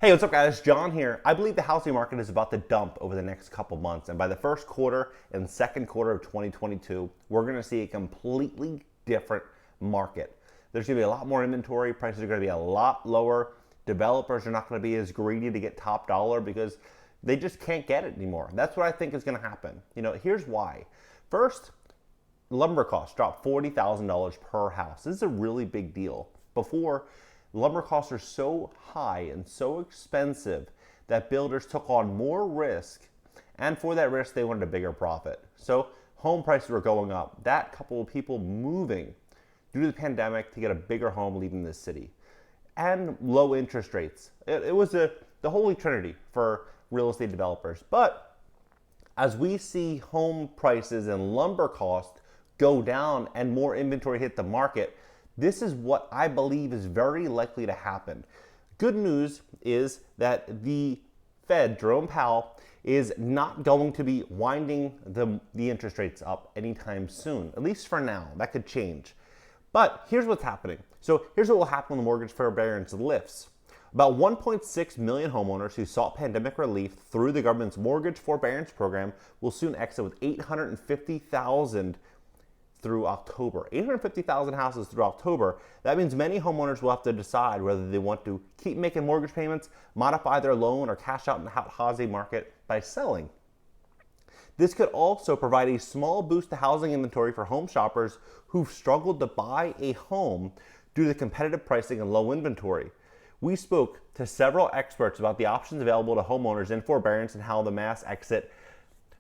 Hey, what's up guys? John here. I believe the housing market is about to dump over the next couple months, and by the first quarter and second quarter of 2022, we're going to see a completely different market. There's going to be a lot more inventory, prices are going to be a lot lower, developers are not going to be as greedy to get top dollar because they just can't get it anymore. That's what I think is going to happen. Here's why. First, lumber costs dropped $40,000 per house. This is a really big deal. Before, lumber costs are so high and so expensive that builders took on more risk, and for that risk they wanted a bigger profit. So home prices were going up. That coupled with people moving due to the pandemic to get a bigger home leaving the city, and low interest rates. It was the holy trinity for real estate developers. But as we see home prices and lumber costs go down and more inventory hit the market, this is what I believe is very likely to happen. Good news is that the Fed, Jerome Powell, is not going to be winding the interest rates up anytime soon, at least for now. That could change. But here's what's happening. So here's what will happen when the mortgage forbearance lifts. About 1.6 million homeowners who sought pandemic relief through the government's mortgage forbearance program will soon exit, with 850,000 through October. 850,000 houses through October. That means many homeowners will have to decide whether they want to keep making mortgage payments, modify their loan, or cash out in the housing market by selling. This could also provide a small boost to housing inventory for home shoppers who've struggled to buy a home due to competitive pricing and low inventory. We spoke to several experts about the options available to homeowners in forbearance and how the mass exit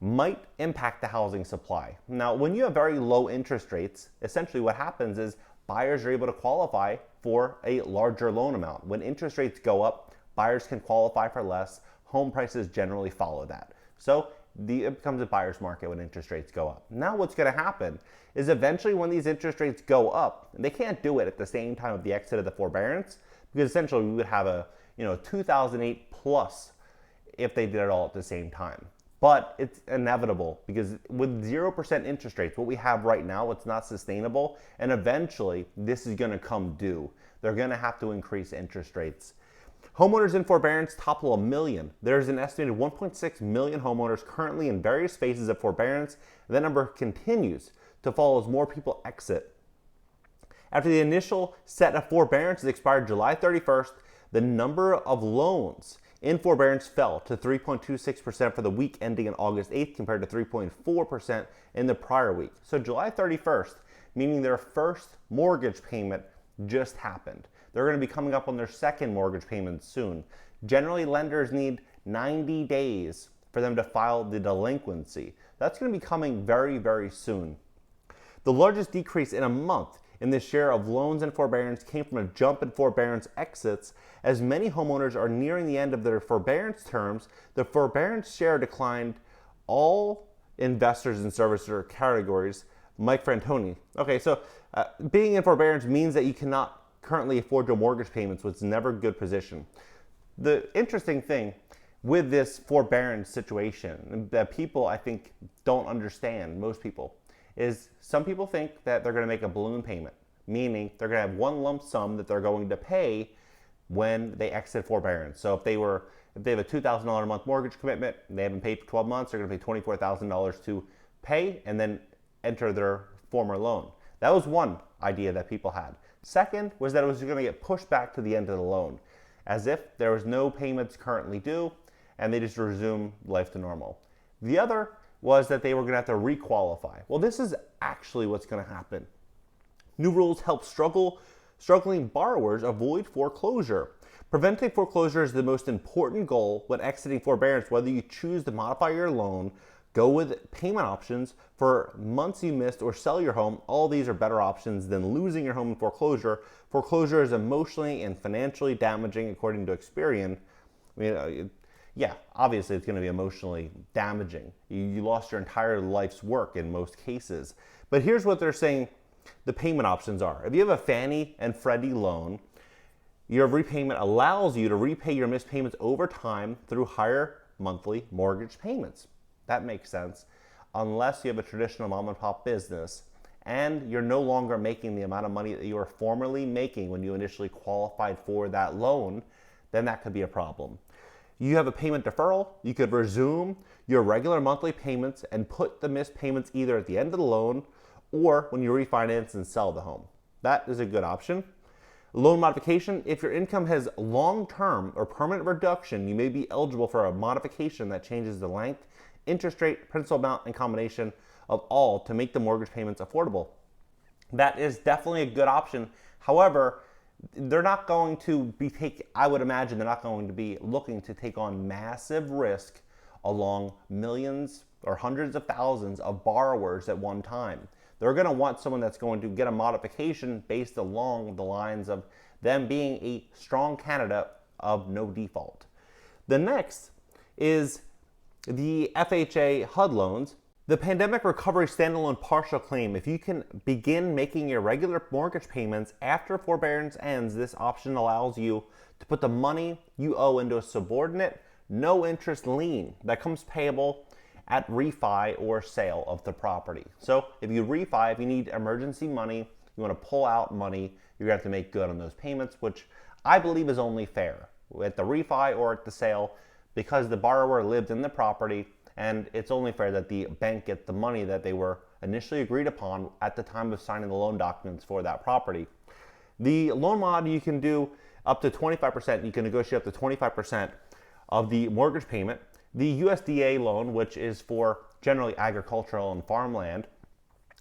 might impact the housing supply. Now, when you have very low interest rates, essentially what happens is buyers are able to qualify for a larger loan amount. When interest rates go up, buyers can qualify for less. Home prices generally follow that. So it becomes a buyer's market when interest rates go up. Now what's going to happen is eventually when these interest rates go up, they can't do it at the same time of the exit of the forbearance, because essentially we would have a 2008 plus if they did it all at the same time. But it's inevitable because with 0% interest rates, what we have right now, it's not sustainable. And eventually, this is going to come due. They're going to have to increase interest rates. Homeowners in forbearance topple 1 million. There's an estimated 1.6 million homeowners currently in various phases of forbearance. That number continues to fall as more people exit. After the initial set of forbearance expired July 31st, the number of loans in forbearance fell to 3.26% for the week ending on August 8th compared to 3.4% in the prior week. So July 31st, meaning their first mortgage payment just happened. They're going to be coming up on their second mortgage payment soon. Generally, lenders need 90 days for them to file the delinquency. That's going to be coming very, very soon. The largest decrease in a month in the share of loans and forbearance came from a jump in forbearance exits. As many homeowners are nearing the end of their forbearance terms, the forbearance share declined all investors and servicer categories. Mike Frantoni. Okay, so being in forbearance means that you cannot currently afford your mortgage payments, which is never a good position. The interesting thing with this forbearance situation that people, I think, don't understand, most people, is some people think that they're going to make a balloon payment, meaning they're going to have one lump sum that they're going to pay when they exit forbearance. So if they have a $2,000 a month mortgage commitment, and they haven't paid for 12 months, they're going to pay $24,000 to pay and then enter their former loan. That was one idea that people had. Second was that it was going to get pushed back to the end of the loan, as if there was no payments currently due and they just resume life to normal. The other was that they were going to have to requalify. Well, this is actually what's going to happen. New rules help struggling borrowers avoid foreclosure. Preventing foreclosure is the most important goal when exiting forbearance. Whether you choose to modify your loan, go with payment options for months you missed, or sell your home, all these are better options than losing your home in foreclosure. Foreclosure is emotionally and financially damaging, according to Experian. Yeah, obviously it's going to be emotionally damaging. You lost your entire life's work in most cases. But here's what they're saying the payment options are. If you have a Fannie and Freddie loan, your repayment allows you to repay your missed payments over time through higher monthly mortgage payments. That makes sense. Unless you have a traditional mom and pop business and you're no longer making the amount of money that you were formerly making when you initially qualified for that loan, then that could be a problem. You have a payment deferral, you could resume your regular monthly payments and put the missed payments either at the end of the loan or when you refinance and sell the home. That is a good option. Loan modification, if your income has long-term or permanent reduction, you may be eligible for a modification that changes the length, interest rate, principal amount, and combination of all to make the mortgage payments affordable. That is definitely a good option. However, they're not going to be I would imagine they're not going to be looking to take on massive risk along millions or hundreds of thousands of borrowers at one time. They're going to want someone that's going to get a modification based along the lines of them being a strong candidate of no default. The next is the FHA HUD loans. The Pandemic Recovery Standalone Partial Claim. If you can begin making your regular mortgage payments after forbearance ends, this option allows you to put the money you owe into a subordinate, no interest lien that comes payable at refi or sale of the property. So if you refi, if you need emergency money, you want to pull out money, you're going to have to make good on those payments, which I believe is only fair at the refi or at the sale because the borrower lived in the property, and it's only fair that the bank gets the money that they were initially agreed upon at the time of signing the loan documents for that property. The loan mod, you can do up to 25%, you can negotiate up to 25% of the mortgage payment. The USDA loan, which is for generally agricultural and farmland,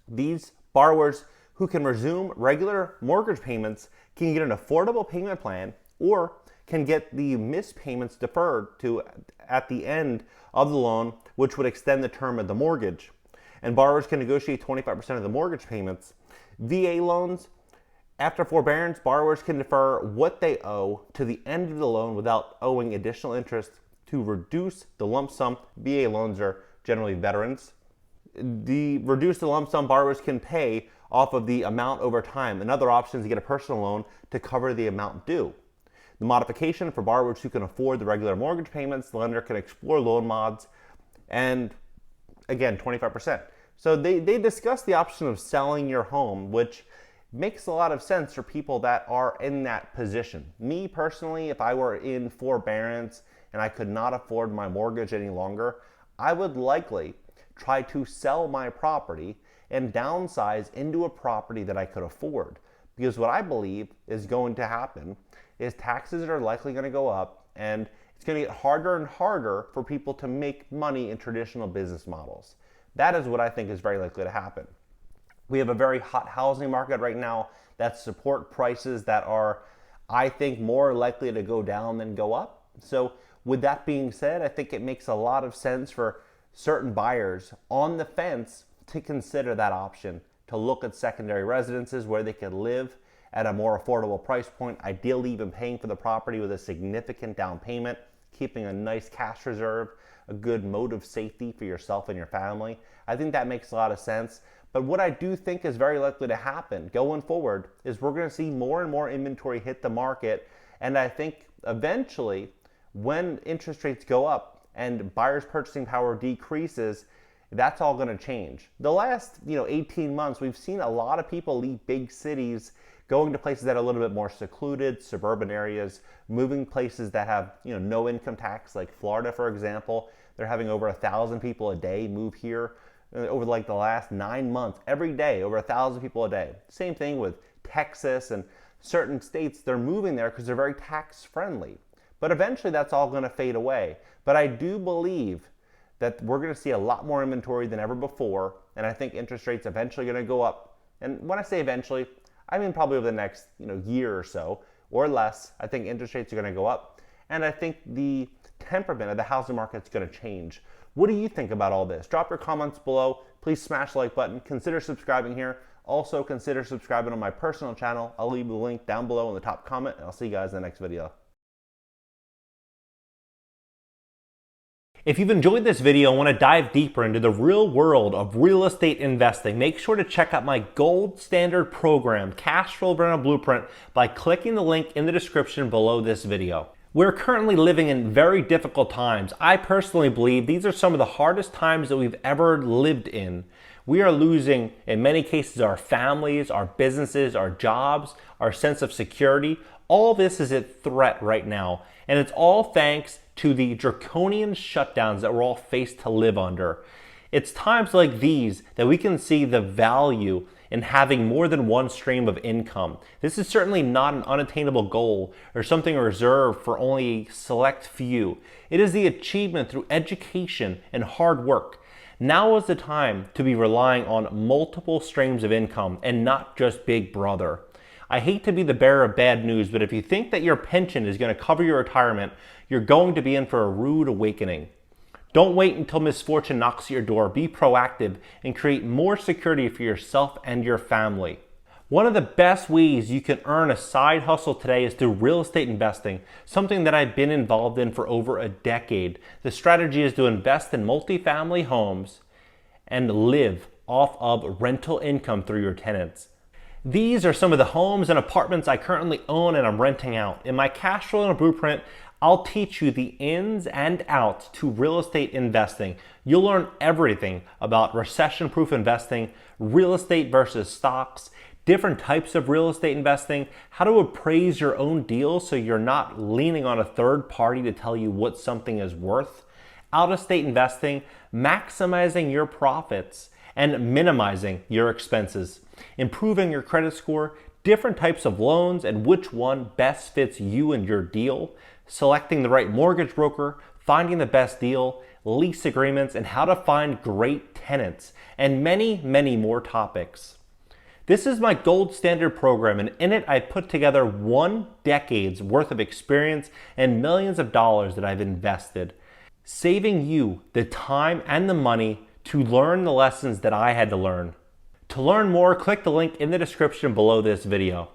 these borrowers who can resume regular mortgage payments can get an affordable payment plan or can get the missed payments deferred to at the end of the loan, which would extend the term of the mortgage. And borrowers can negotiate 25% of the mortgage payments. VA loans, after forbearance, borrowers can defer what they owe to the end of the loan without owing additional interest to reduce the lump sum. VA loans are generally veterans. The reduce the lump sum borrowers can pay off of the amount over time. Another option is to get a personal loan to cover the amount due. The modification for borrowers who can afford the regular mortgage payments, the lender can explore loan mods, and again, 25%. So they discuss the option of selling your home, which makes a lot of sense for people that are in that position. Me personally, if I were in forbearance and I could not afford my mortgage any longer, I would likely try to sell my property and downsize into a property that I could afford. Because what I believe is going to happen is taxes are likely going to go up, and it's going to get harder and harder for people to make money in traditional business models. That is what I think is very likely to happen. We have a very hot housing market right now that support prices that are, I think, more likely to go down than go up. So with that being said, I think it makes a lot of sense for certain buyers on the fence to consider that option, to look at secondary residences where they could live at a more affordable price point, ideally even paying for the property with a significant down payment, keeping a nice cash reserve, a good mode of safety for yourself and your family. I think that makes a lot of sense. But what I do think is very likely to happen going forward is we're going to see more and more inventory hit the market. And I think eventually when interest rates go up and buyers' purchasing power decreases, that's all going to change. The last 18 months, we've seen a lot of people leave big cities, going to places that are a little bit more secluded, suburban areas, moving places that have no income tax, like Florida, for example. They're having over 1,000 people a day move here over like the last 9 months. Every day, over 1,000 people a day. Same thing with Texas and certain states. They're moving there because they're very tax friendly. But eventually that's all going to fade away. But I do believe that we're going to see a lot more inventory than ever before, and I think interest rates eventually going to go up. And when I say eventually, I mean probably over the next year or so or less. I think interest rates are going to go up, and I think the temperament of the housing market is going to change. What do you think about all this? Drop your comments below. Please smash the like button. Consider subscribing here. Also consider subscribing on my personal channel. I'll leave the link down below in the top comment, and I'll see you guys in the next video. If you've enjoyed this video and want to dive deeper into the real world of real estate investing, make sure to check out my gold standard program, Cash Flow Rental Blueprint, by clicking the link in the description below this video. We're currently living in very difficult times. I personally believe these are some of the hardest times that we've ever lived in. We are losing, in many cases, our families, our businesses, our jobs, our sense of security, All this is at threat right now, and it's all thanks to the draconian shutdowns that we're all faced to live under. It's times like these that we can see the value in having more than one stream of income. This is certainly not an unattainable goal or something reserved for only a select few. It is the achievement through education and hard work. Now is the time to be relying on multiple streams of income and not just Big Brother. I hate to be the bearer of bad news, but if you think that your pension is going to cover your retirement, you're going to be in for a rude awakening. Don't wait until misfortune knocks at your door. Be proactive and create more security for yourself and your family. One of the best ways you can earn a side hustle today is through real estate investing, something that I've been involved in for over a decade. The strategy is to invest in multifamily homes and live off of rental income through your tenants. These are some of the homes and apartments I currently own and I'm renting out. In my cash flow and blueprint, I'll teach you the ins and outs to real estate investing. You'll learn everything about recession-proof investing, real estate versus stocks, different types of real estate investing, how to appraise your own deals so you're not leaning on a third party to tell you what something is worth, out-of-state investing, maximizing your profits, and minimizing your expenses, improving your credit score, different types of loans and which one best fits you and your deal, selecting the right mortgage broker, finding the best deal, lease agreements, and how to find great tenants, and many, many more topics. This is my gold standard program, and in it I put together 1 decade's worth of experience and millions of dollars that I've invested, saving you the time and the money to learn the lessons that I had to learn. To learn more, click the link in the description below this video.